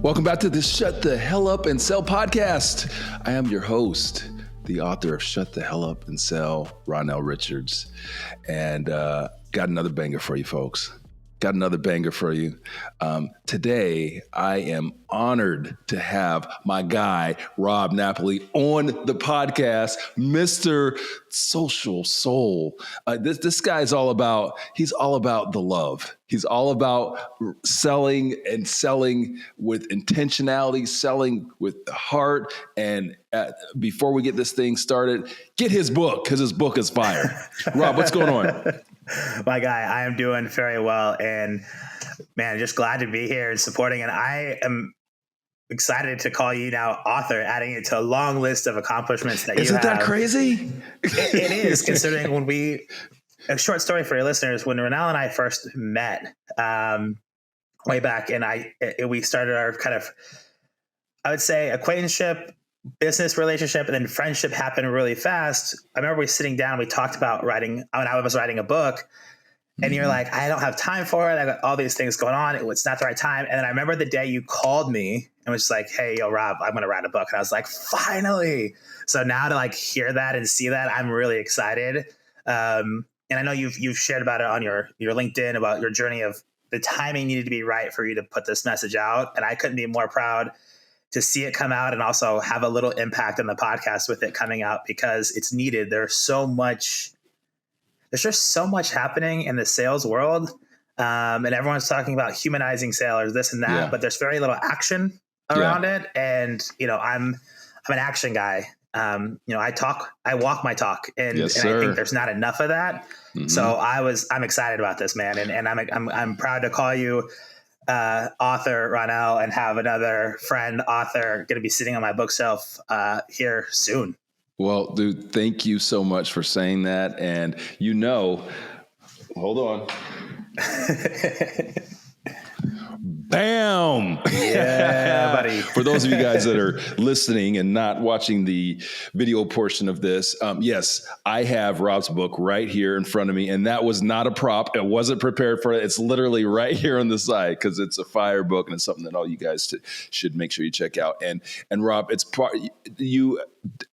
Welcome back to the Shut the Hell Up and Sell podcast. I am your host, the author of Shut the Hell Up and Sell, Ronell Richards. And got another banger for you folks. Got another banger for you. Today, I am honored to have my guy, Rob Napoli, on the podcast, Mr. Social Soul. This guy's he's all about the love. He's all about selling with intentionality, selling with the heart. And before we get this thing started, get his book, because his book is fire. Rob, what's going on? My guy, I am doing very well, and man, just glad to be here and supporting. And I am excited to call you now author, adding it to a long list of accomplishments that you have. Isn't that crazy? It is, considering a short story for your listeners, when Ronell and I first met way back, and we started our kind of, I would say, acquaintanceship, business relationship, and then friendship happened really fast. I remember we sitting down, we talked about writing, when I was writing a book, and you're like, I don't have time for it. I got all these things going on. It's not the right time. And then I remember the day you called me and was just like, hey, yo, Rob, I'm going to write a book. And I was like, finally. So now to hear that and see that, I'm really excited. And I know you've shared about it on your LinkedIn, about your journey of the timing needed to be right for you to put this message out. And I couldn't be more proud to see it come out and also have a little impact on the podcast with it coming out, because it's needed. There's just so much happening in the sales world. And everyone's talking about humanizing sales, this and that, but there's very little action around it. And, I'm an action guy. I walk my talk, and I think there's not enough of that. Mm-hmm. So I'm excited about this, man. And I'm proud to call you author, Ronell, and have another friend author going to be sitting on my bookshelf here soon. Well, dude, thank you so much for saying that. And hold on. Bam! Yeah, buddy. For those of you guys that are listening and not watching the video portion of this, yes, I have Rob's book right here in front of me, and that was not a prop. It wasn't prepared for it. It's literally right here on the side, because it's a fire book, and it's something that all you guys should make sure you check out. And Rob, you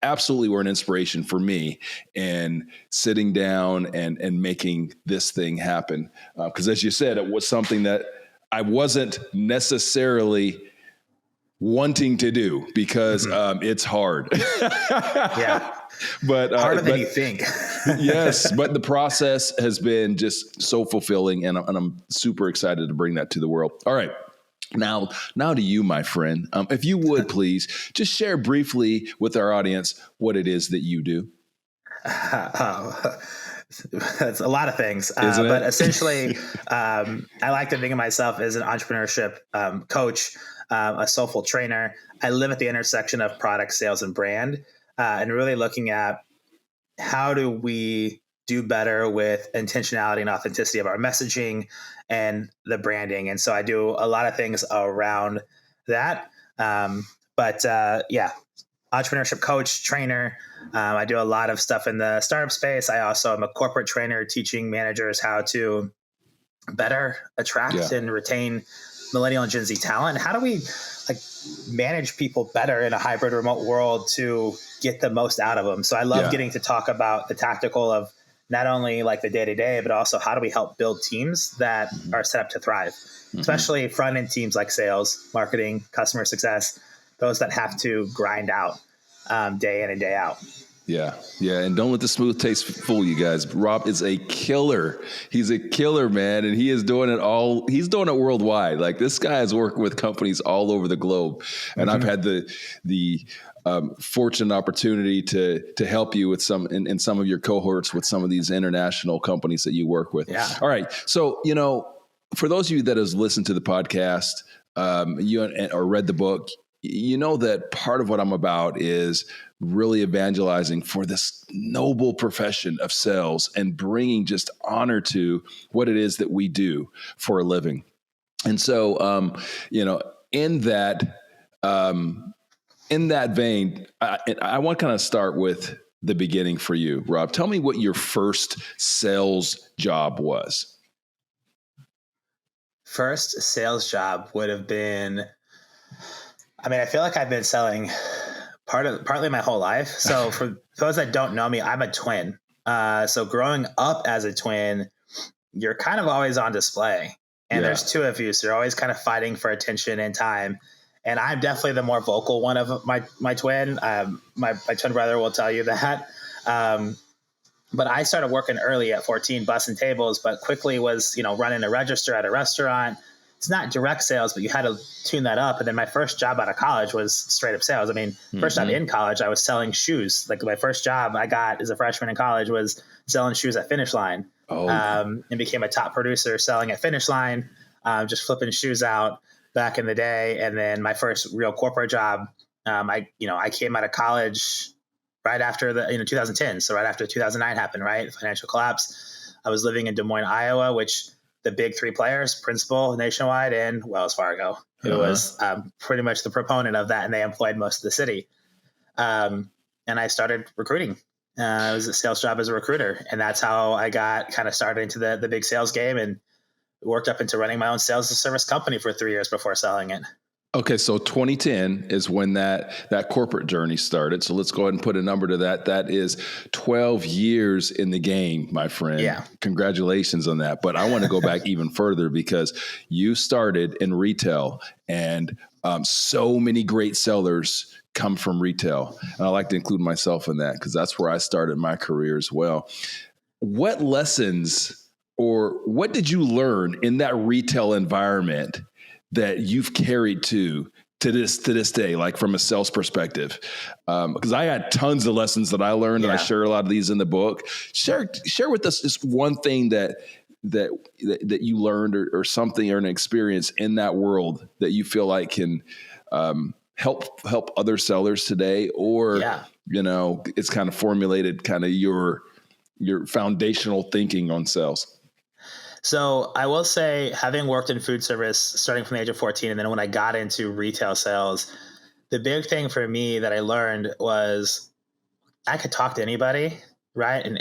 absolutely were an inspiration for me in sitting down and making this thing happen. Because as you said, it was something that I wasn't necessarily wanting to do, because it's hard. Yeah. But harder than you think. Yes. But the process has been just so fulfilling, and I'm super excited to bring that to the world. All right. Now to you, my friend, if you would please just share briefly with our audience what it is that you do. That's a lot of things, but essentially, I like to think of myself as an entrepreneurship coach, a soulful trainer. I live at the intersection of product, sales, and brand, and really looking at how do we do better with intentionality and authenticity of our messaging and the branding. And so I do a lot of things around that. Entrepreneurship coach, trainer. I do a lot of stuff in the startup space. I also am a corporate trainer, teaching managers how to better attract and retain millennial and Gen Z talent. How do we manage people better in a hybrid remote world to get the most out of them? So I love getting to talk about the tactical of not only the day-to-day, but also how do we help build teams that are set up to thrive, especially front-end teams like sales, marketing, customer success, those that have to grind out day in and day out. Yeah. And don't let the smooth taste fool you guys. Rob is a killer. He's a killer, man. And he is doing it all. He's doing it worldwide. This guy is working with companies all over the globe. And I've had the fortunate opportunity to help you with some of your cohorts with some of these international companies that you work with. Yeah. All right. So, for those of you that has listened to the podcast, or read the book, you know that part of what I'm about is really evangelizing for this noble profession of sales and bringing just honor to what it is that we do for a living. And so, in that vein, I want to kind of start with the beginning for you, Rob. Tell me what your first sales job was. First sales job would have been, I feel like I've been selling partly my whole life. So for those that don't know me, I'm a twin. So growing up as a twin, you're kind of always on display. And there's two of you, so you're always kind of fighting for attention and time. And I'm definitely the more vocal one of my twin. My twin brother will tell you that. But I started working early at 14, bussing tables, but quickly was, running a register at a restaurant. It's not direct sales, but you had to tune that up. And then my first job out of college was straight up sales. First job in college, I was selling shoes. Like my first job I got as a freshman in college was selling shoes at Finish Line. And became a top producer selling at Finish Line, just flipping shoes out back in the day. And then my first real corporate job, I came out of college right after 2010. So right after 2009 happened, right? Financial collapse. I was living in Des Moines, Iowa, which the big three players, Principal, Nationwide, and Wells Fargo, who was pretty much the proponent of that. And they employed most of the city. And I started recruiting. It was a sales job as a recruiter. And that's how I got kind of started into the big sales game and worked up into running my own sales and service company for 3 years before selling it. Okay, so 2010 is when that corporate journey started. So let's go ahead and put a number to that. That is 12 years in the game, my friend. Yeah. Congratulations on that. But I want to go back even further because you started in retail, and so many great sellers come from retail. And I like to include myself in that because that's where I started my career as well. What lessons or what did you learn in that retail environment that you've carried to this day, like from a sales perspective? Because I had tons of lessons that I learned, and I share a lot of these in the book. Share with us just one thing that you learned or something or an experience in that world that you feel like can help other sellers today, or it's kind of formulated kind of your foundational thinking on sales. So I will say, having worked in food service starting from the age of 14, and then when I got into retail sales, the big thing for me that I learned was I could talk to anybody, right? And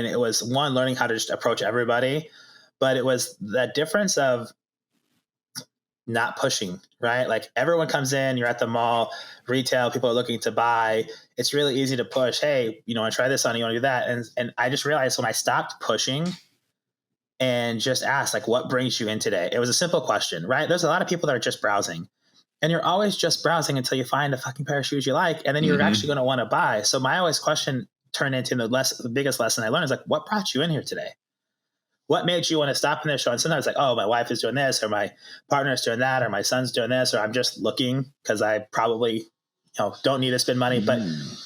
it was one, learning how to just approach everybody, but it was that difference of not pushing, right? Like everyone comes in, you're at the mall, retail, people are looking to buy. It's really easy to push. Hey, you want to try this on? You want to do that? And I just realized when I stopped pushing and just asked, like, what brings you in today? It was a simple question, right? There's a lot of people that are just browsing, and you're always just browsing until you find a fucking pair of shoes you like, and then you're actually going to want to buy. So my always question turned into the biggest lesson I learned is like, what brought you in here today? What made you want to stop in this show? And sometimes like, oh, my wife is doing this, or my partner is doing that, or my son's doing this, or I'm just looking because I probably don't need to spend money. But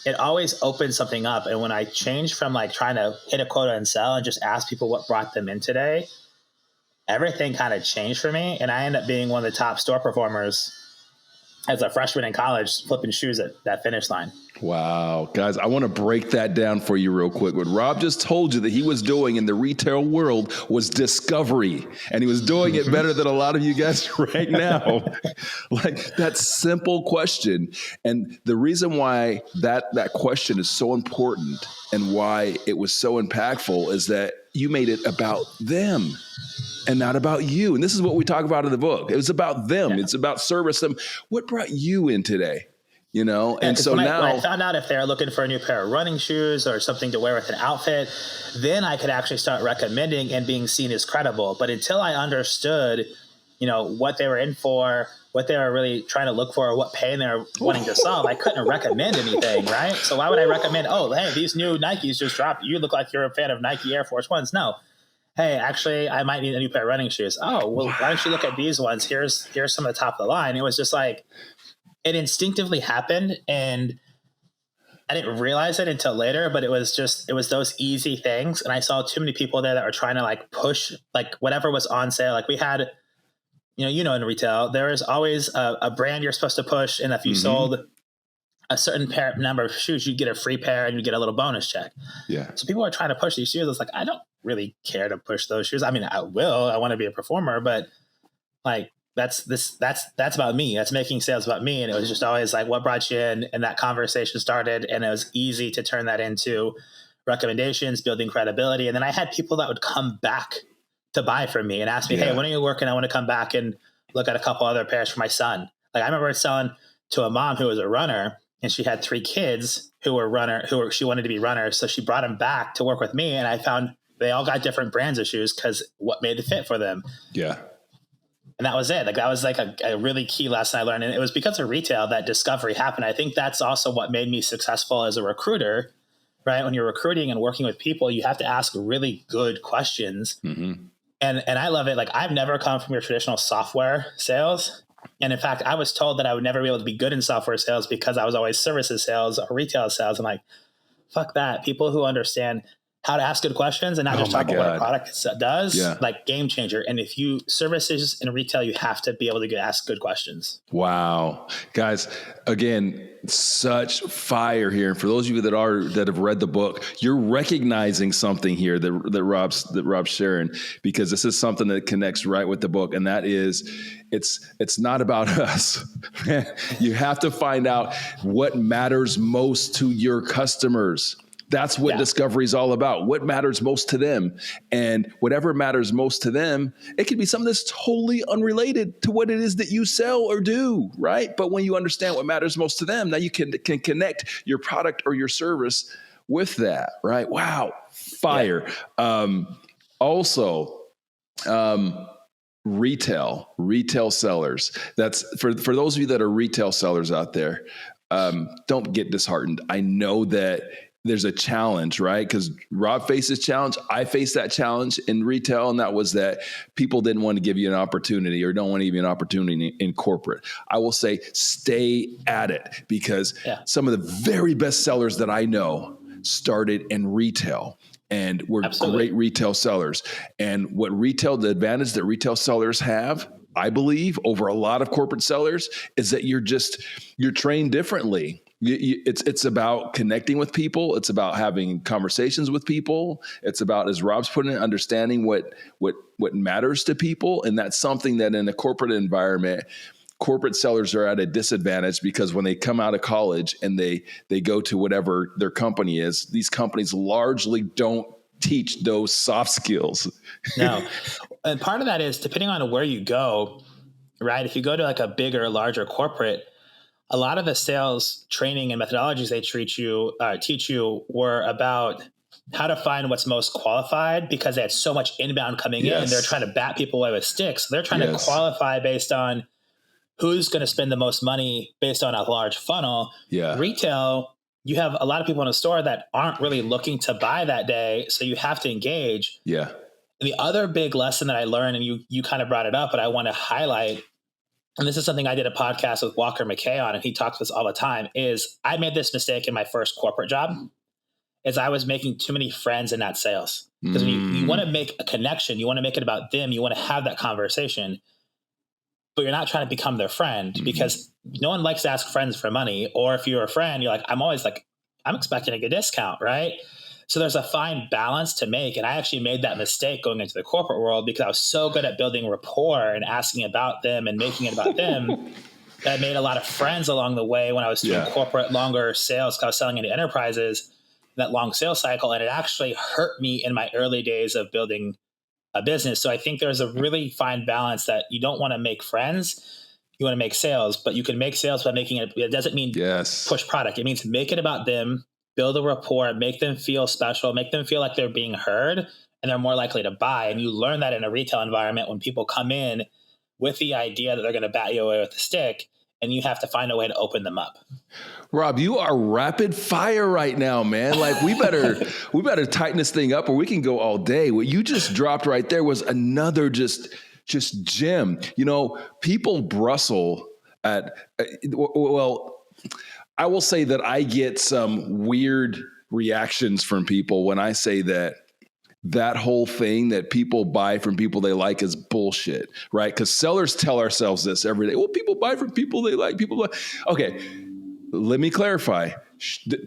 it always opens something up. And when I changed from like trying to hit a quota and sell and just ask people what brought them in today, everything kind of changed for me. And I ended up being one of the top store performers as a freshman in college, flipping shoes at that Finish Line. Wow. Guys, I want to break that down for you real quick. What Rob just told you that he was doing in the retail world was discovery, and he was doing it better than a lot of you guys right now. Like that simple question. And the reason why that question is so important and why it was so impactful is that you made it about them and not about you. And this is what we talk about in the book. It was about them. Yeah. It's about service them. What brought you in today? And so when I found out if they're looking for a new pair of running shoes or something to wear with an outfit, then I could actually start recommending and being seen as credible. But until I understood, what they were in for, what they were really trying to look for, or what pain they were wanting to solve, I couldn't recommend anything, right? So why would I recommend, oh, hey, these new Nikes just dropped. You look like you're a fan of Nike Air Force Ones. No. Hey, actually, I might need a new pair of running shoes. Oh, well, why don't you look at these ones? Here's some of the top of the line. It was just like, it instinctively happened, and I didn't realize it until later, but it was those easy things. And I saw too many people there that were trying to like push like whatever was on sale. Like we had, in retail, there is always a brand you're supposed to push. And if you sold a certain number of shoes, you'd get a free pair and you get a little bonus check. Yeah. So people are trying to push these shoes. It's like, I don't really care to push those shoes. I mean, I will, I want to be a performer, but like, that's about me. That's making sales about me. And it was just always like, what brought you in? And that conversation started, and it was easy to turn that into recommendations, building credibility. And then I had people that would come back to buy from me and ask me, hey, when are you working? I want to come back and look at a couple other pairs for my son. Like I remember selling to a mom who was a runner, and she had 3 kids she wanted to be runners. So she brought them back to work with me. And I found they all got different brands of shoes because what made it fit for them. Yeah. And that was it. Like that was like a really key lesson I learned. And it was because of retail that discovery happened. I think that's also what made me successful as a recruiter, right? When you're recruiting and working with people, you have to ask really good questions. Mm-hmm. And I love it. Like I've never come from your traditional software sales. And in fact, I was told that I would never be able to be good in software sales because I was always services sales or retail sales. I'm like, fuck that. People who understand how to ask good questions and not just talk about what a product does, like game changer. And if you services in retail, you have to be able to ask good questions. Wow. Guys, again, such fire here. And for those of you that have read the book, you're recognizing something here that Rob's sharing, because this is something that connects right with the book. And that is, it's not about us. You have to find out what matters most to your customers. That's what discovery is all about. What matters most to them, and whatever matters most to them, it can be something that's totally unrelated to what it is that you sell or do, right? But when you understand what matters most to them, now you can connect your product or your service with that, right? Wow, fire. Yeah. Retail sellers. That's for those of you that are retail sellers out there. Don't get disheartened. I know that there's a challenge, right? Because Rob faced this challenge. I faced that challenge in retail, and that was that people didn't want to give you an opportunity or don't want to give you an opportunity in corporate. I will say stay at it, because some of the very best sellers that I know started in retail and were great retail sellers. And the advantage that retail sellers have, I believe, over a lot of corporate sellers, is that you're trained differently. It's about connecting with people. It's about having conversations with people. It's about, as Rob's putting it, understanding what matters to people. And that's something that in a corporate environment, corporate sellers are at a disadvantage, because when they come out of college and they go to whatever their company is, these companies largely don't teach those soft skills. No. And part of that is depending on where you go, right? If you go to like a bigger, larger corporate, a lot of the sales training and methodologies they teach you were about how to find what's most qualified, because they had so much inbound coming in. They're trying to bat people away with sticks. So they're trying to qualify based on who's going to spend the most money based on a large funnel. Yeah. Retail, you have a lot of people in a store that aren't really looking to buy that day. So you have to engage. Yeah. And the other big lesson that I learned, and you kind of brought it up, but I want to highlight, and this is something I did a podcast with Walker McKay on, and he talks this all the time, is I made this mistake in my first corporate job, is I was making too many friends in that sales. Because when you want to make a connection, you want to make it about them, you want to have that conversation, but you're not trying to become their friend, because no one likes to ask friends for money. Or if you're a friend, you're like, I'm expecting a good discount, right? So there's a fine balance to make. And I actually made that mistake going into the corporate world, because I was so good at building rapport and asking about them and making it about them. I made a lot of friends along the way when I was doing corporate longer sales, because I was selling into enterprises, that long sales cycle. And it actually hurt me in my early days of building a business. So I think there's a really fine balance that you don't want to make friends. You want to make sales, but you can make sales by making it. It doesn't mean push product. It means make it about them, build a rapport, make them feel special, make them feel like they're being heard, and they're more likely to buy. And you learn that in a retail environment when people come in with the idea that they're going to bat you away with a stick, and you have to find a way to open them up. Rob, you are rapid fire right now, man. Like we better tighten this thing up, or we can go all day. What you just dropped right there was another just gem. You know, people bristle at, well, I will say that I get some weird reactions from people when I say that whole thing that people buy from people they like is bullshit, right? Because sellers tell ourselves this every day. Well, people buy from people they like. Okay, let me clarify.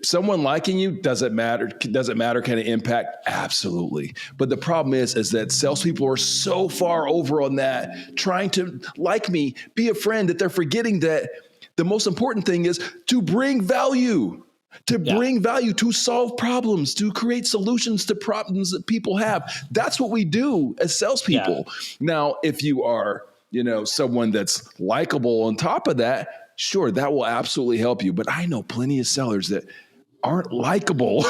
Someone liking you doesn't matter. Doesn't matter. Can it impact? Absolutely. But the problem is that salespeople are so far over on that, trying to like me, be a friend, that they're forgetting that the most important thing is to bring value. To bring value, to solve problems, to create solutions to problems that people have. That's what we do as salespeople. Yeah. Now, if you are, someone that's likable on top of that, sure, that will absolutely help you. But I know plenty of sellers that aren't likable.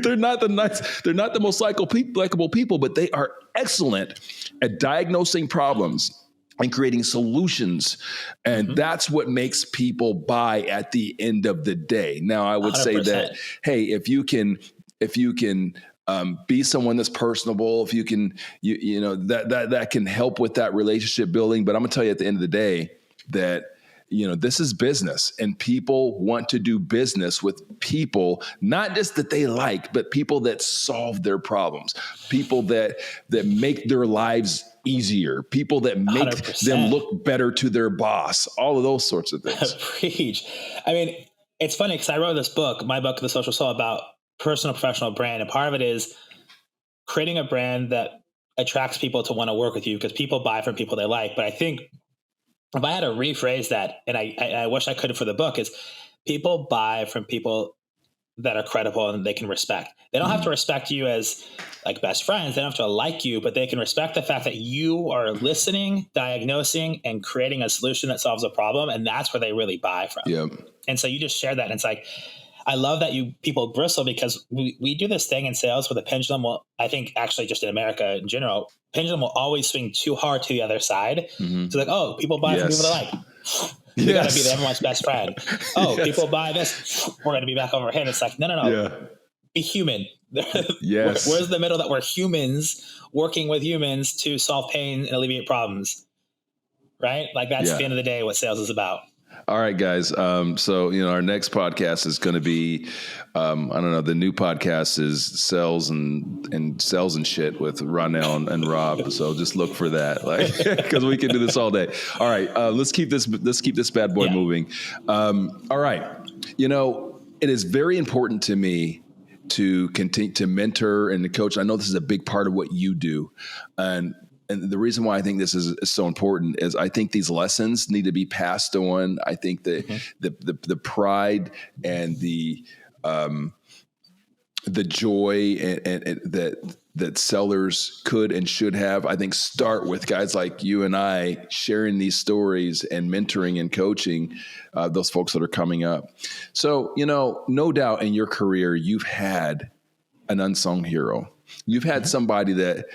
They're not the most likable people, but they are excellent at diagnosing problems and creating solutions. And that's what makes people buy at the end of the day. Now, I would 100%. Say that, hey, if you can be someone that's personable, if you can, that can help with that relationship building. But I'm gonna tell you at the end of the day that, this is business, and people want to do business with people, not just that they like, but people that solve their problems, people that make their lives easier, people that make 100%. Them look better to their boss, all of those sorts of things. Preach. I mean, it's funny because I wrote this book, my book, The Social Soul, about personal, professional brand. And part of it is creating a brand that attracts people to want to work with you, because people buy from people they like. But I think if I had to rephrase that, and I wish I could for the book, is people buy from people that are credible and they can respect. They don't have to respect you as like best friends. They don't have to like you, but they can respect the fact that you are listening, diagnosing, and creating a solution that solves a problem. And that's where they really buy from. Yep. And so you just share that. And it's like, I love that people bristle, because we do this thing in sales where the pendulum will, I think actually just in America in general, pendulum will always swing too hard to the other side. Mm-hmm. So like, oh, people buy from people they like. We got to be everyone's best friend. Oh, people buy this, we're going to be back over here. And it's like, no. Yeah. Be human. Yes. Where's the middle that we're humans working with humans to solve pain and alleviate problems? Right? Like that's at the end of the day what sales is about. All right, guys. So, our next podcast is going to be, the new podcast is Sales and Shit with Ronell and Rob. So just look for that, because we can do this all day. All right. Let's keep this bad boy moving. All right. It is very important to me to continue to mentor and to coach. I know this is a big part of what you do. And the reason why I think this is so important is I think these lessons need to be passed on. I think that the pride and the joy and that sellers could and should have, I think, start with guys like you and I sharing these stories and mentoring and coaching those folks that are coming up. So, no doubt in your career, you've had an unsung hero. You've had somebody that,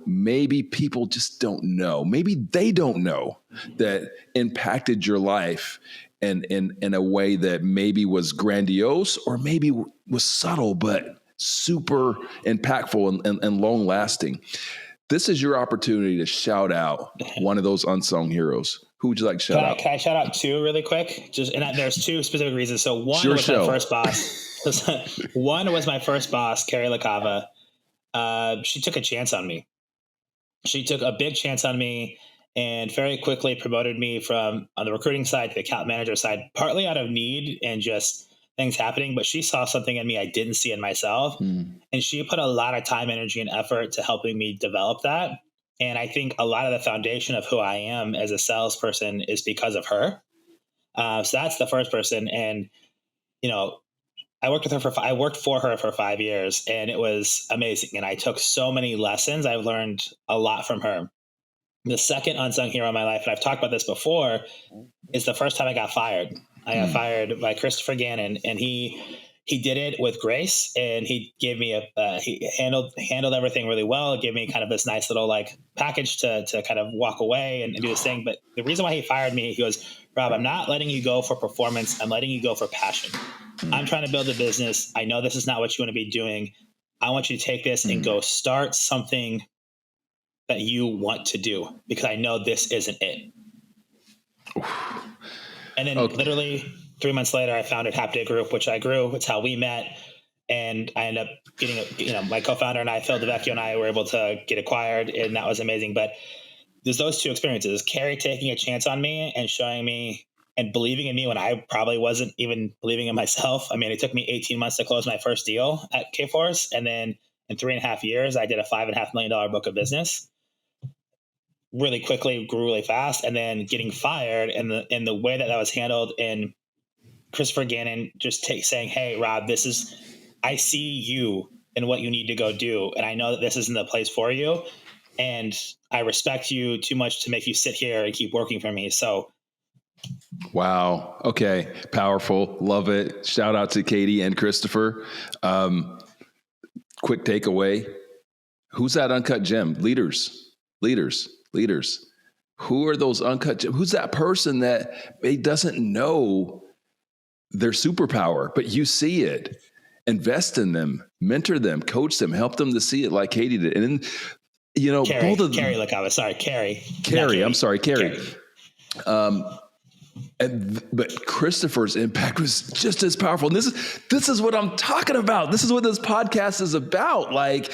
maybe people just don't know. Maybe they don't know that impacted your life in a way that maybe was grandiose or maybe was subtle, but super impactful and long lasting. This is your opportunity to shout out one of those unsung heroes. Who would you like to shout out? Can I shout out two really quick? There's two specific reasons. So one was my first boss. One was my first boss, Carrie LaCava. She took a chance on me. She took a big chance on me and very quickly promoted me from on the recruiting side to the account manager side, partly out of need and just things happening. But she saw something in me I didn't see in myself. And she put a lot of time, energy, and effort to helping me develop that. And I think a lot of the foundation of who I am as a salesperson is because of her. So that's the first person. And, I worked for her for 5 years, and it was amazing. And I took so many lessons. I've learned a lot from her. The second unsung hero in my life, and I've talked about this before, is the first time I got fired. I got fired by Christopher Gannon, and he did it with grace, and he gave me he handled everything really well. Gave me kind of this nice little package to kind of walk away and do this thing. But the reason why he fired me, he goes, Rob, I'm not letting you go for performance. I'm letting you go for passion. I'm trying to build a business. I know this is not what you want to be doing. I want you to take this and go start something that you want to do, because I know this isn't it. And then literally 3 months later, I founded Happy Day Group, which I grew. It's how we met. And I ended up getting, my co-founder and I, Phil DeVecchio, and I were able to get acquired, and that was amazing. But there's those two experiences, Carrie taking a chance on me and showing me and believing in me when I probably wasn't even believing in myself. I mean, it took me 18 months to close my first deal at Kforce. And then in 3.5 years, I did a $5.5 million book of business really quickly, grew really fast. And then getting fired, and the way that was handled, and Christopher Gannon just saying, "Hey, Rob, I see you and what you need to go do. And I know that this isn't the place for you. And I respect you too much to make you sit here and keep working for me." So Wow. Okay. Powerful. Love it. Shout out to Katie and Christopher. Quick takeaway. Who's that uncut gem? Leaders. Who are those uncut gems? Who's that person that doesn't know their superpower, but you see it? Invest in them, mentor them, coach them, help them to see it like Katie did. And then, Carrie, both of them. Carrie, look, I was sorry, Carrie. I'm sorry, Carrie. But Christopher's impact was just as powerful. And this is what I'm talking about. This is what this podcast is about. Like,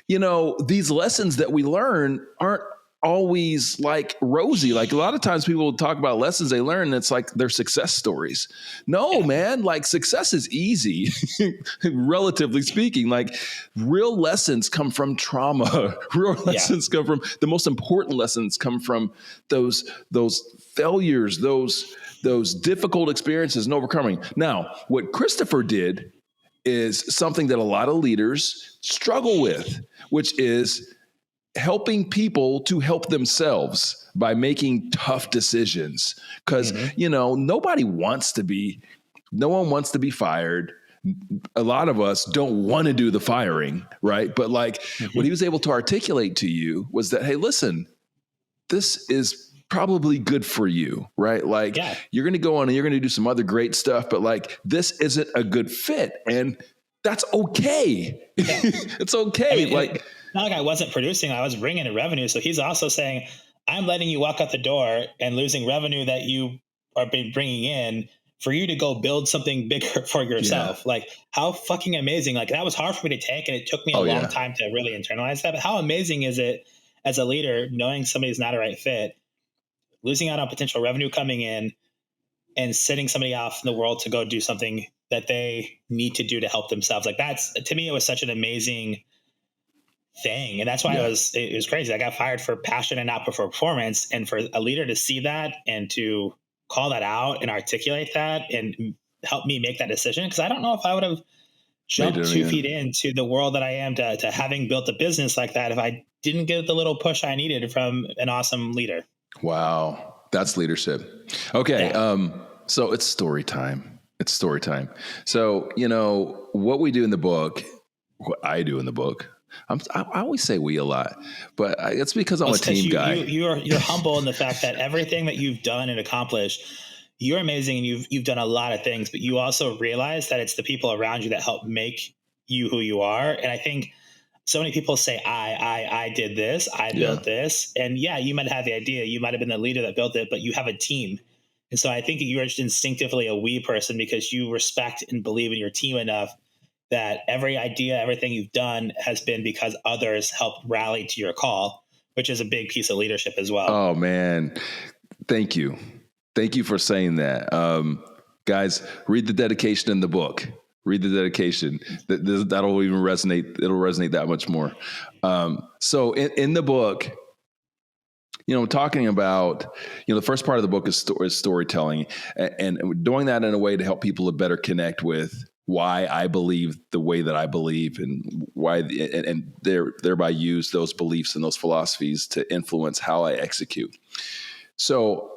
these lessons that we learn aren't always like rosy. Like a lot of times people talk about lessons they learn, and it's like they're success stories. No, man, like success is easy, relatively speaking. Like real lessons come from trauma. Real lessons come from, the most important lessons come from those failures, those difficult experiences and overcoming. Now, what Christopher did is something that a lot of leaders struggle with, which is helping people to help themselves by making tough decisions. Because, no one wants to be fired. A lot of us don't want to do the firing, right? But like what he was able to articulate to you was that, hey, listen, this is probably good for you, right? Like you're going to go on and you're going to do some other great stuff, but like this isn't a good fit. And that's okay. Yeah. It's okay. I mean, not like I wasn't producing, I was bringing in revenue. So he's also saying, I'm letting you walk out the door and losing revenue that you are bringing in for you to go build something bigger for yourself. Like how fucking amazing. Like that was hard for me to take. And it took me a long time to really internalize that. But how amazing is it as a leader, knowing somebody's not a right fit, losing out on potential revenue coming in, and sending somebody off in the world to go do something that they need to do to help themselves. Like that's, to me, it was such an amazing thing. And that's why it was crazy. I got fired for passion and not for performance. And for a leader to see that and to call that out and articulate that and help me make that decision. Cause I don't know if I would have jumped 2 feet into the world that I am to having built a business like that if I didn't get the little push I needed from an awesome leader. Wow. That's leadership. Okay. So it's story time. So, what we do in the book, what I do in the book, I always say we a lot, but it's because I'm a team guy. You're humble in the fact that everything that you've done and accomplished, you're amazing, and you've done a lot of things, but you also realize that it's the people around you that help make you who you are. And I think so many people say, I did this, I built this. And you might have the idea, you might have been the leader that built it, but you have a team. And so I think you're just instinctively a we person because you respect and believe in your team enough that every idea, everything you've done has been because others helped rally to your call, which is a big piece of leadership as well. Oh man. Thank you. Thank you for saying that. Guys, read the dedication in the book. Read the dedication. That'll even resonate. It'll resonate that much more. So in the book, talking about, the first part of the book is storytelling and doing that in a way to help people to better connect with why I believe the way that I believe and why, and thereby use those beliefs and those philosophies to influence how I execute. So,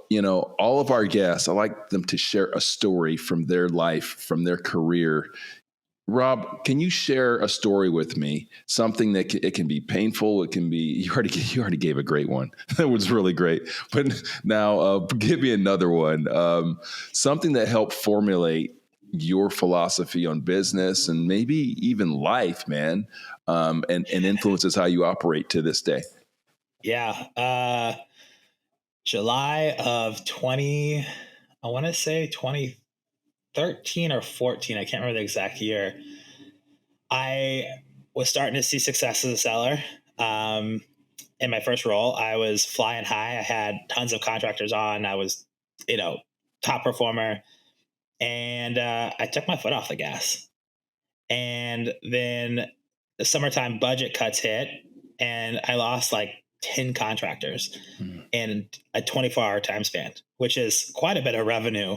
all of our guests, I like them to share a story from their life, from their career. Rob, can you share a story with me? Something that it can be painful. It can be, you already gave a great one. That was really great. But now give me another one. Something that helped formulate your philosophy on business and maybe even life, man, and influences how you operate to this day. Yeah. July of 2013 or 14. I can't remember the exact year. I was starting to see success as a seller. In my first role, I was flying high. I had tons of contractors on. I was, top performer. And I took my foot off the gas. And then the summertime budget cuts hit, and I lost like 10 contractors in a 24-hour time span, which is quite a bit of revenue.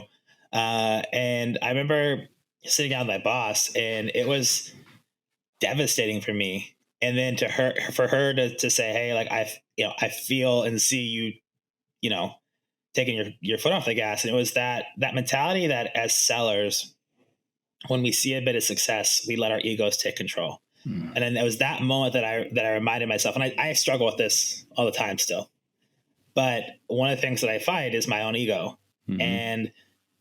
And I remember sitting down with my boss, and it was devastating for me. And then for her to say, "Hey, like I feel and see you, you know, taking your foot off the gas." And it was that mentality that as sellers, when we see a bit of success, we let our egos take control. And then it was that moment that I reminded myself, and I struggle with this all the time still. But one of the things that I fight is my own ego, and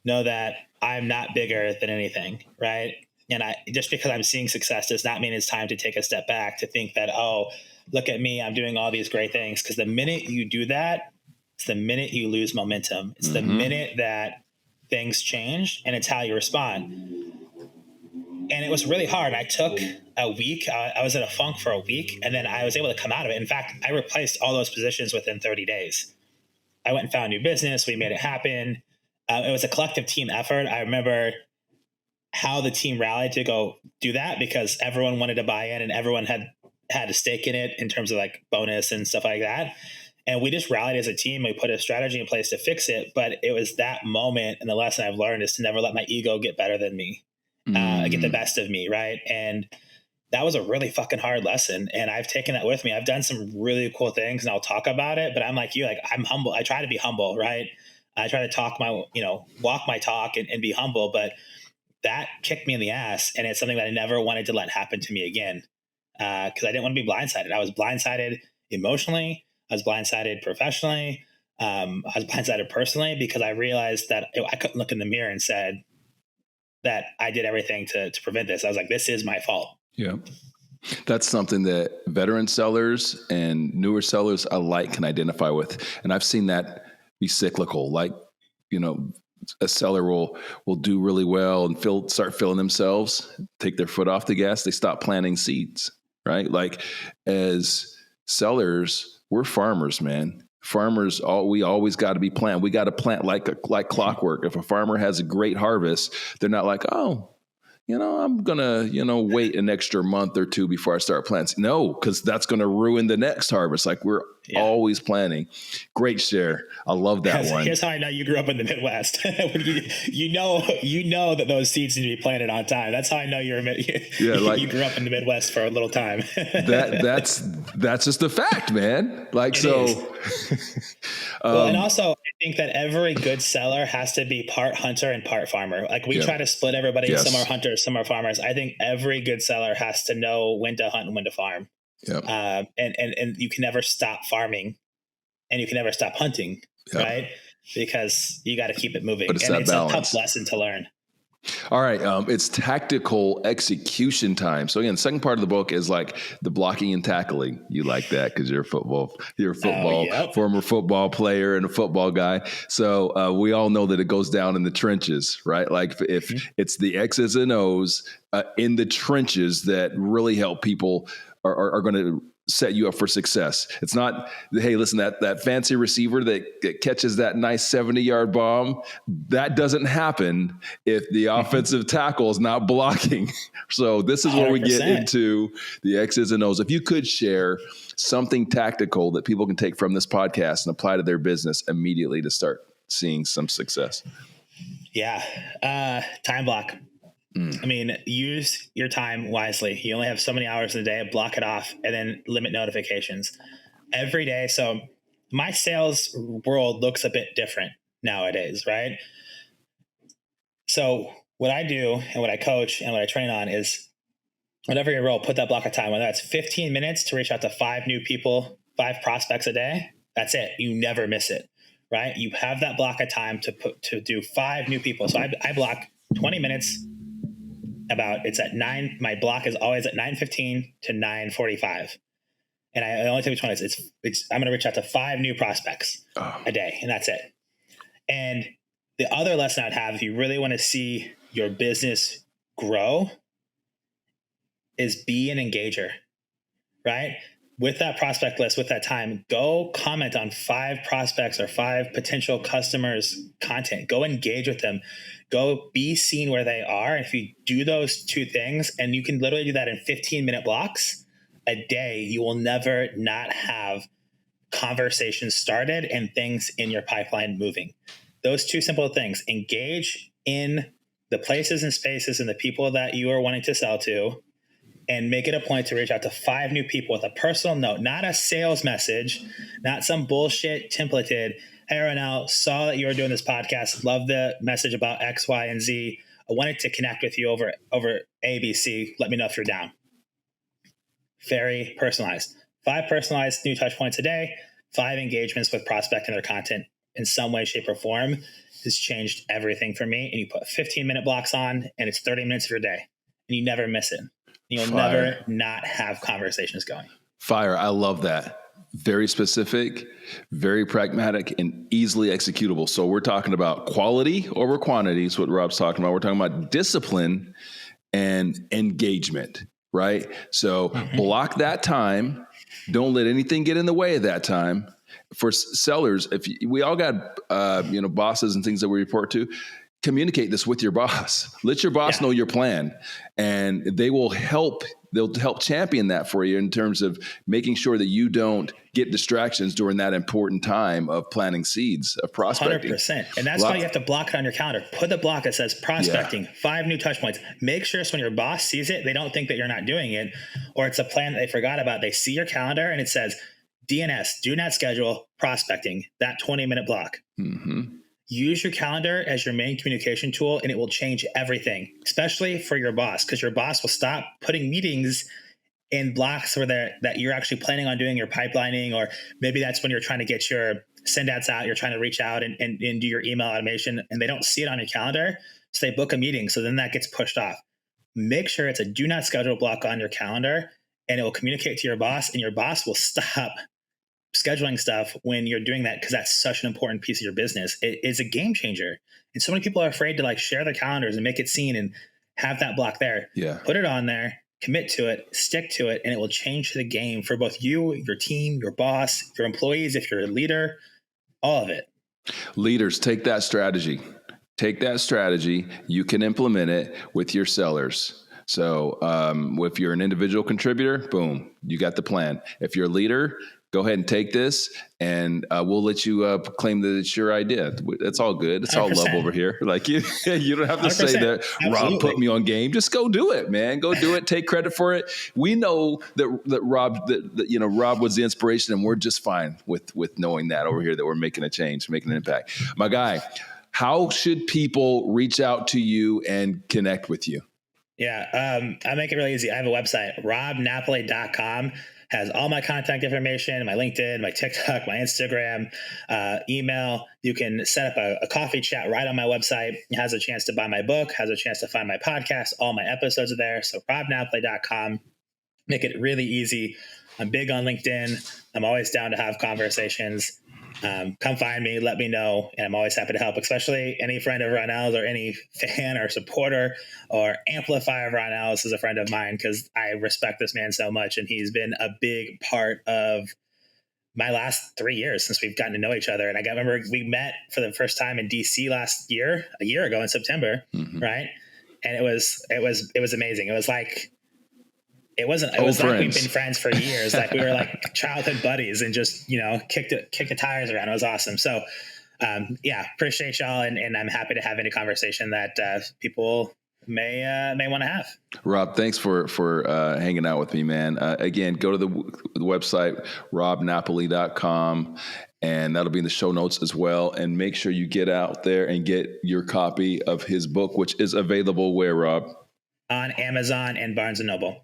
know that I'm not bigger than anything, right? And just because I'm seeing success does not mean it's time to take a step back to think that, oh, look at me, I'm doing all these great things. Because the minute you do that, it's the minute you lose momentum. It's the minute that things change, and it's how you respond. And it was really hard. I took a week. I was in a funk for a week, and then I was able to come out of it. In fact, I replaced all those positions within 30 days. I went and found new business. We made it happen. It was a collective team effort. I remember how the team rallied to go do that because everyone wanted to buy in, and everyone had a stake in it in terms of like bonus and stuff like that. And we just rallied as a team. We put a strategy in place to fix it. But it was that moment, and the lesson I've learned is to never let my ego get better than me. Get the best of me, right? And that was a really fucking hard lesson, and I've taken that with me. I've done some really cool things, and I'll talk about it. But I'm like you, like I'm humble. I try to be humble, right? I try to walk my talk and be humble. But that kicked me in the ass, and it's something that I never wanted to let happen to me again, because I didn't want to be blindsided. I was blindsided emotionally. I was blindsided professionally. I was blindsided personally because I realized that I couldn't look in the mirror and said that I did everything to prevent this. I was like, this is my fault. Yeah. That's something that veteran sellers and newer sellers alike can identify with. And I've seen that be cyclical. Like, a seller will do really well and start feeling themselves, take their foot off the gas. They stop planting seeds, right? Like as sellers, we're farmers, man. Farmers, we always got to be planting. We got to plant like clockwork. If a farmer has a great harvest, they're not like, oh, I'm going to, wait an extra month or two before I start planting. No, because that's going to ruin the next harvest. Like we're always planning. Great share. I love that one. Here's how I know you grew up in the Midwest. you know that those seeds need to be planted on time. That's how I know you grew up in the Midwest for a little time. that's just a fact, man. Like, it so. Well, and also I think that every good seller has to be part hunter and part farmer. Like we try to split everybody. Yes. Some are hunters, some are farmers. I think every good seller has to know when to hunt and when to farm. Yep. And you can never stop farming and you can never stop hunting, right? Because you got to keep it moving. But it's a tough lesson to learn. All right. It's tactical execution time. So again, the second part of the book is like the blocking and tackling. You like that because you're a former football player and a football guy. So we all know that it goes down in the trenches, right? Like if it's the X's and O's in the trenches that really help people are going to set you up for success. It's not, hey, listen, that fancy receiver that catches that nice 70-yard bomb, that doesn't happen if the offensive tackle is not blocking. So this is where 100%. We get into the X's and O's. If you could share something tactical that people can take from this podcast and apply to their business immediately to start seeing some success. Yeah. Time block. I mean, use your time wisely. You only have so many hours in a day, block it off, and then limit notifications every day. So my sales world looks a bit different nowadays, right? So what I do and what I coach and what I train on is whatever your role, put that block of time, whether that's 15 minutes to reach out to 5 new people, 5 prospects a day. That's it. You never miss it, right? You have that block of time to do 5 new people. So I block 20 minutes. It's at 9. My block is always at 9:15 to 9:45, and I only take 20 minutes. I'm going to reach out to 5 new prospects a day, and that's it. And the other lesson I'd have, if you really want to see your business grow, is be an engager, right? with that prospect list, with that time, go comment on 5 prospects or 5 potential customers' content. Go engage with them. Go be seen where they are. And if you do those 2 things, and you can literally do that in 15-minute blocks a day, you will never not have conversations started and things in your pipeline moving. Those 2 simple things: engage in the places and spaces and the people that you are wanting to sell to, and make it a point to reach out to 5 new people with a personal note, not a sales message, not some bullshit templated, "Hey, Ronell, saw that you were doing this podcast. Love the message about X, Y, and Z. I wanted to connect with you over ABC. Let me know if you're down." Very personalized. 5 personalized new touch points a day, 5 engagements with prospect and their content in some way, shape, or form has changed everything for me. And you put 15-minute blocks on, and it's 30 minutes of your day, and you never miss it. You'll never not have conversations going. Fire. I love that. Very specific, very pragmatic, and easily executable. So we're talking about quality over quantity is what Rob's talking about. We're talking about discipline and engagement, right? So block that time. Don't let anything get in the way of that time. For sellers, we all got bosses and things that we report to. Communicate this with your boss. Let your boss know your plan, and they'll help champion that for you in terms of making sure that you don't get distractions during that important time of planting seeds of prospecting. 100%. And that's why you have to block it on your calendar. Put the block that says prospecting, 5 new touch points. Make sure so when your boss sees it, they don't think that you're not doing it, or it's a plan that they forgot about. They see your calendar and it says DNS, do not schedule prospecting, that 20-minute block. Mm-hmm. Use your calendar as your main communication tool, and it will change everything, especially for your boss, because your boss will stop putting meetings in blocks where that you're actually planning on doing your pipelining, or maybe that's when you're trying to get your send outs out, you're trying to reach out and do your email automation, and they don't see it on your calendar, so they book a meeting. So then that gets pushed off. Make sure it's a do not schedule block on your calendar, and it will communicate to your boss, and your boss will stop scheduling stuff when you're doing that, because that's such an important piece of your business. It is a game changer. And so many people are afraid to share their calendars and make it seen and have that block there. Yeah. Put it on there, commit to it, stick to it, and it will change the game for both you, your team, your boss, your employees, if you're a leader, all of it. Leaders, take that strategy. You can implement it with your sellers. So if you're an individual contributor, boom, you got the plan. If you're a leader, go ahead and take this, and we'll let you claim that it's your idea. It's all good. It's 100%. All love over here. You don't have to 100%. Say that Rob put me on game. Just go do it, man. Go do it. Take credit for it. We know that Rob, Rob was the inspiration, and we're just fine with knowing that over here, that we're making a change, making an impact. My guy, how should people reach out to you and connect with you? Yeah, I make it really easy. I have a website, robnapoli.com. Has all my contact information, my LinkedIn, my TikTok, my Instagram, email. You can set up a coffee chat right on my website. It has a chance to buy my book, has a chance to find my podcast. All my episodes are there. So robnapoli.com. Make it really easy. I'm big on LinkedIn. I'm always down to have conversations. Come find me, let me know, and I'm always happy to help, especially any friend of Ronell's or any fan or supporter or amplifier of Ronell's is a friend of mine, because I respect this man so much, and he's been a big part of my last 3 years since we've gotten to know each other. And I remember we met for the first time in DC last year, a year ago in September, right? And it was amazing. It was like, it was like we've been friends for years. Like we were like childhood buddies, and just, kick the tires around. It was awesome. So, appreciate y'all. And I'm happy to have any conversation that people may want to have. Rob, thanks for hanging out with me, man. Again, go to the website, robnapoli.com, and that'll be in the show notes as well. And make sure you get out there and get your copy of his book, which is available where, Rob? On Amazon and Barnes & Noble.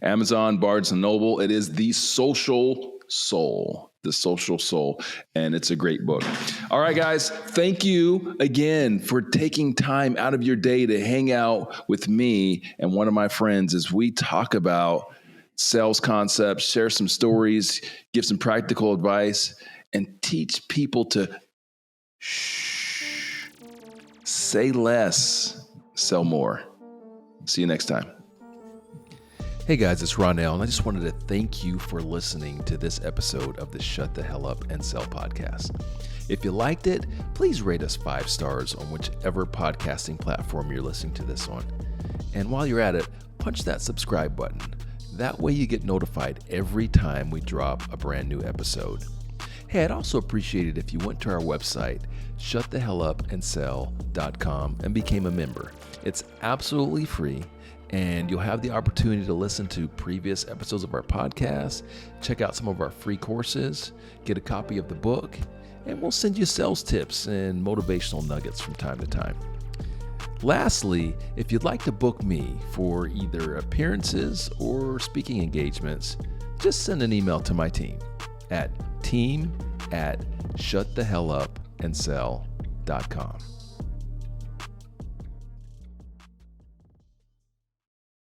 Amazon, Barnes & Noble. It is The Social Soul. The Social Soul. And it's a great book. All right, guys. Thank you again for taking time out of your day to hang out with me and one of my friends as we talk about sales concepts, share some stories, give some practical advice, and teach people to say less, sell more. See you next time. Hey guys, it's Ronell, and I just wanted to thank you for listening to this episode of the Shut the Hell Up and Sell podcast. If you liked it, please rate us 5 stars on whichever podcasting platform you're listening to this on. And while you're at it, punch that subscribe button. That way you get notified every time we drop a brand new episode. Hey, I'd also appreciate it if you went to our website, shutthehellupandsell.com, and became a member. It's absolutely free, and you'll have the opportunity to listen to previous episodes of our podcast, check out some of our free courses, get a copy of the book, and we'll send you sales tips and motivational nuggets from time to time. Lastly, if you'd like to book me for either appearances or speaking engagements, just send an email to my team at team@shutthehellupandsell.com.